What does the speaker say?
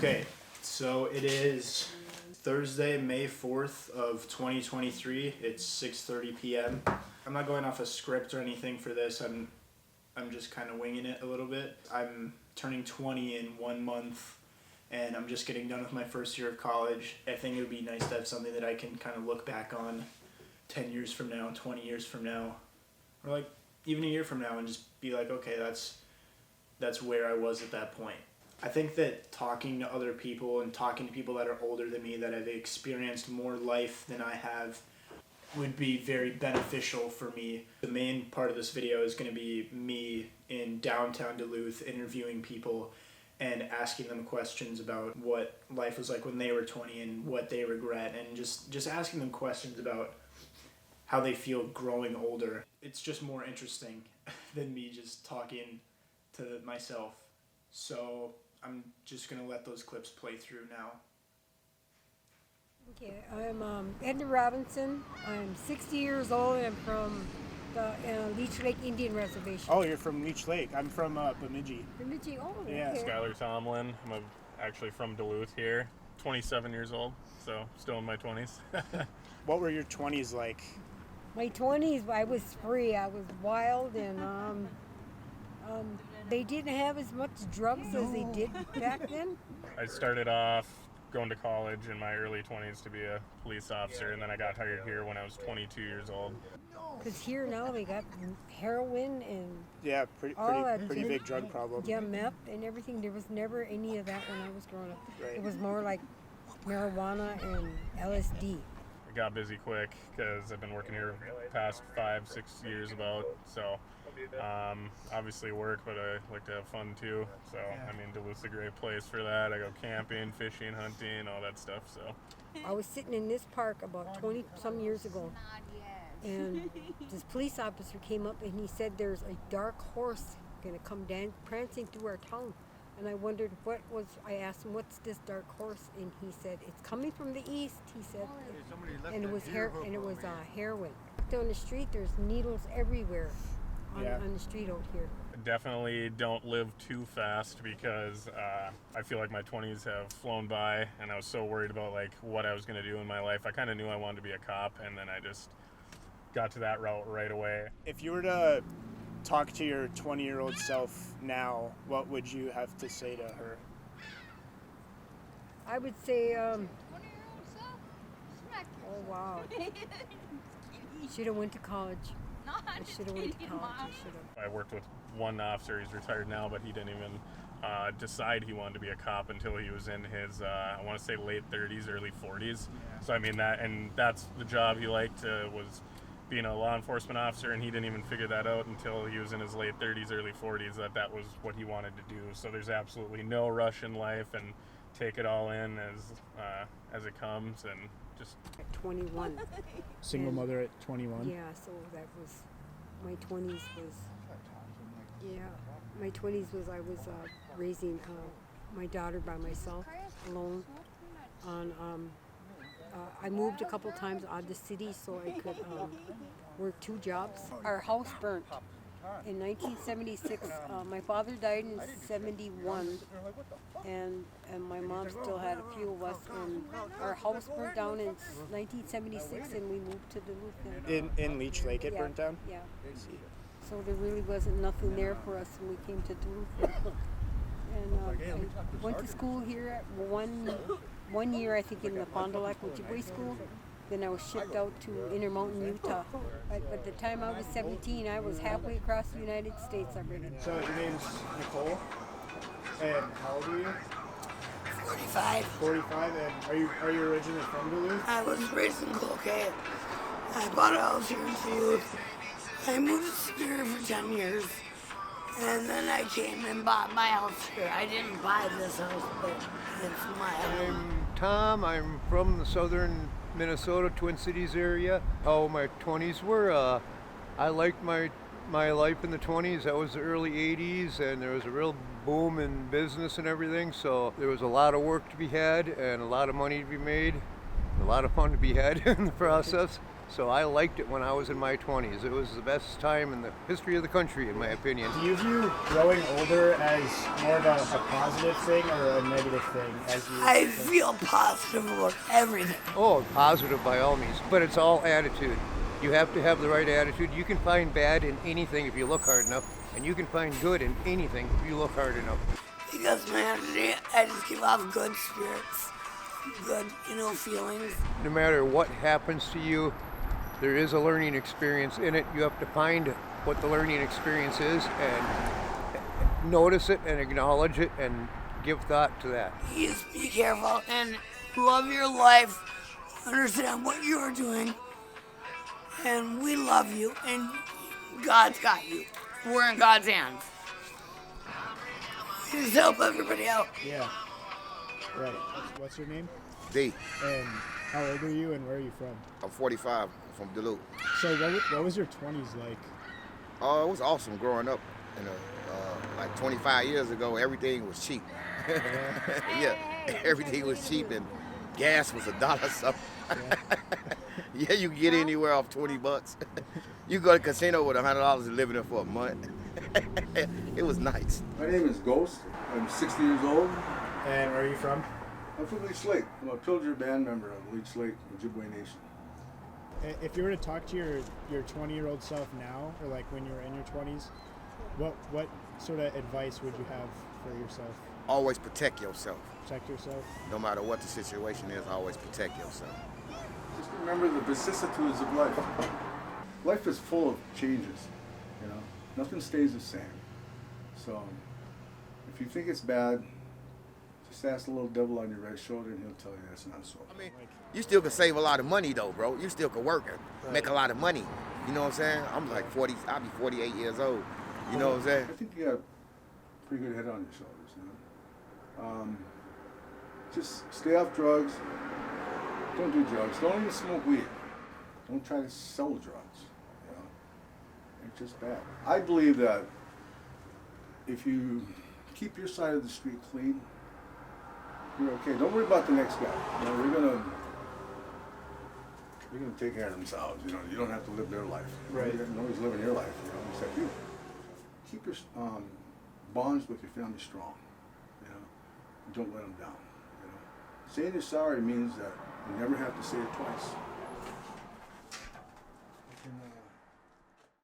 Okay, so it is Thursday, May 4th of 2023. It's 6:30 p.m. I'm not going off a script or anything for this. I'm just kind of winging it a little bit. I'm turning 20 in 1 month, and I'm just getting done with my first year of college. I think it would be nice to have something that I can kind of look back on 10 years from now, 20 years from now, or like even a year from now and just be like, okay, that's where I was at that point. I think that talking to other people and talking to people that are older than me, that have experienced more life than I have, would be very beneficial for me. The main part of this video is going to be me in downtown Duluth interviewing people and asking them questions about what life was like when they were 20 and what they regret, and just asking them questions about how they feel growing older. It's just more interesting than me just talking to myself. So I'm just going to let those clips play through now. Okay, I'm Edna Robinson. I'm 60 years old and I'm from the Leech Lake Indian Reservation. Oh, you're from Leech Lake. I'm from Bemidji. Bemidji, oh, Yeah. okay. Skylar Tomlin. I'm actually from Duluth here. 27 years old, so still in my 20s. What were your 20s like? My 20s, I was free. I was wild, and they didn't have as much drugs as they did back then. I started off going to college in my early 20s to be a police officer, and then I got hired here when I was 22 years old. Because here now they got heroin and Yeah, pretty big drug problem. yeah, meth and everything. There was never any of that when I was growing up. Right. It was more like marijuana and LSD. It got busy quick because I've been working here the past 5-6 years about, so obviously work, but I like to have fun too. So I mean, Duluth's a great place for that. I go camping, fishing, hunting, all that stuff. So I was sitting in this park about 20 some years ago, and this police officer came up and he said there's a dark horse going to come prancing through our town. And I wondered I asked him, what's this dark horse? And he said, it's coming from the east, he said. And it was heroin. Down the street, there's needles everywhere on the street out here. definitely don't live too fast because I feel like my 20s have flown by, and I was so worried about like what I was going to do in my life. I kind of knew I wanted to be a cop, and then I just got to that route right away. If you were to talk to your 20-year-old self now, what would you have to say to her? I would say, oh wow, should have went to college. I should have went to college. I worked with one officer. He's retired now, but he didn't even decide he wanted to be a cop until he was in his, I want to say late 30s, early 40s. So I mean that's the job he liked, was being a law enforcement officer, and he didn't even figure that out until he was in his late 30s, early 40s, that was what he wanted to do. So there's absolutely no rush in life, and take it all in as it comes, and just... At 21. Single mother at 21? Yeah, so that was, my 20s was, I was raising my daughter by myself, alone. I moved a couple times out of the city so I could work 2 jobs. Our house burnt in 1976. My father died in 71, and my mom still had a few of us. And our house burnt down in 1976, and we moved to Duluth. In Leech Lake it burnt down? Yeah. So there really wasn't nothing there for us when we came to Duluth. And I went to school here at one year, I think, in the Fond du Lac Ojibwe School. Then I was shipped out to Intermountain, Utah. But by the time I was 17, I was halfway across the United States already. So your name's Nicole, and how old are you? 45. 45, and are you originally from Duluth? I was raised in Cloquet. I bought a house here in Duluth. I moved to Superior for 10 years. And then I came and bought my house here. I didn't buy this house, but it's my home. I'm Tom. I'm from the southern Minnesota, Twin Cities area. How my 20s were, I liked my life in the 20s. That was the early 80s, and there was a real boom in business and everything. So there was a lot of work to be had and a lot of money to be made, a lot of fun to be had in the process. So I liked it when I was in my 20s. It was the best time in the history of the country, in my opinion. Do you view growing older as more of a positive thing or a negative thing? I feel positive about everything. Oh, positive by all means, but it's all attitude. You have to have the right attitude. You can find bad in anything if you look hard enough, and you can find good in anything if you look hard enough. Because my energy, I just give off good spirits, good, feelings. No matter what happens to you, there is a learning experience in it. You have to find what the learning experience is and notice it and acknowledge it and give thought to that. Just be careful and love your life. Understand what you are doing. And we love you, and God's got you. We're in God's hands. Just help everybody out. Yeah. Right. What's your name? D. And how old are you and where are you from? I'm 45 from Duluth. So what was your 20s like? Oh, it was awesome growing up. Like 25 years ago, everything was cheap. Yeah, everything was cheap and gas was $1 something. Yeah, you can get anywhere off $20. You go to a casino with $100 and live in there for a month. It was nice. My name is Ghost. I'm 60 years old. And where are you from? I'm from Leech Lake. I'm a Pilger band member of Leech Lake, Ojibwe Nation. If you were to talk to your 20-year-old self now, or like when you were in your 20s, what sort of advice would you have for yourself? Always protect yourself. Protect yourself? No matter what the situation is, always protect yourself. Just remember the vicissitudes of life. Life is full of changes, Nothing stays the same. So if you think it's bad, just ask the little devil on your right shoulder and he'll tell you that's not so. I mean, you still can save a lot of money though, bro. You still can work and make a lot of money. You know what I'm saying? I'm like 40, I'll be 48 years old. You know what I'm saying? I think you got a pretty good head on your shoulders, Just stay off drugs. Don't do drugs. Don't even smoke weed. Don't try to sell drugs. It's just bad. I believe that if you keep your side of the street clean, you're okay. Don't worry about the next guy. They're gonna take care of themselves. You don't have to live their life. Right. Nobody's living your life, except you. Keep your bonds with your family strong. Don't let them down. Saying you're sorry means that you never have to say it twice.